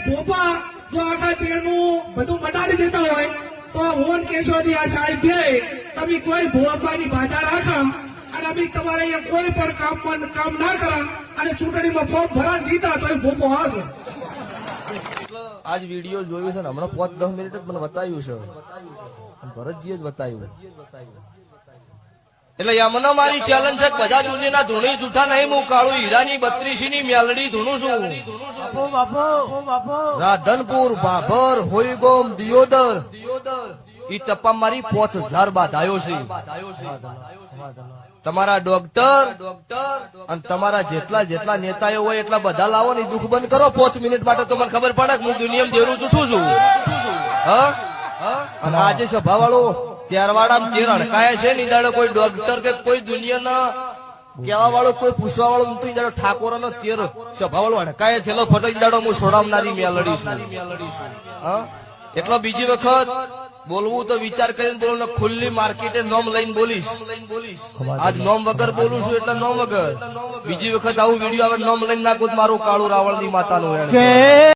ભોપા જો આખા તેરનું બધું મટાડી દેતા હોય તો હું કેશોદી આ સાહેબ બે તમે કોઈ ભોપાની ભાષા રાખો અને અમે તમારે અહીંયા કોઈ પણ કામ ના કરા અને ચૂંટણીમાં ફોર્મ ભરા દીધા તો એ ભોપો હાથ આજ વિડીયો જોયો છે ને હમણાં 5-10 મિનિટ જ મને બતાવ્યું છે ભરતજીએ જ બતાવ્યું એટલે યમનો મારી ચેલેન્જ છે બધા દુનિયાના ધૂણી જૂઠા નહીં હું કાળું હીરાની 32 ની મેલડી ધૂણું છું રાધનપુર ભાભર હોઈગોમ દિયોદર ઈ ટપ્પા મારી 5000 બાધાયો છે તમારા ડોક્ટર અને તમારા જેટલા નેતાઓ હોય એટલા બધા લાવો ને દુઃખ બંધ કરો 5 મિનિટ માટે તો મને ખબર પડે કે હું દુનિયામાં દેરું જૂઠું છું અને આજે સભા વાળો ત્યારવાડા તેર અડકાયા છે ની દાડો કોઈ ડોક્ટર કે કોઈ દુનિયાના કેવા વાળો કોઈ પૂછવા વાળો નથી દાડો ઠાકોર નો તેર સભા વાળો અડકાય થયેલો ફટો દાડો હું છોડાવનારી મેલડી છું એટલો બીજી વખત બોલવું તો વિચાર કરીને બોલો ને ખુલ્લી માર્કેટે નોમ લઈને બોલીશ આજ નોમ વગર બોલું છું એટલે નોમ વગર બીજી વખત આવું વિડીયો આવે નોમ લઈને નાખું મારું કાળું રાવણ ની માતાનું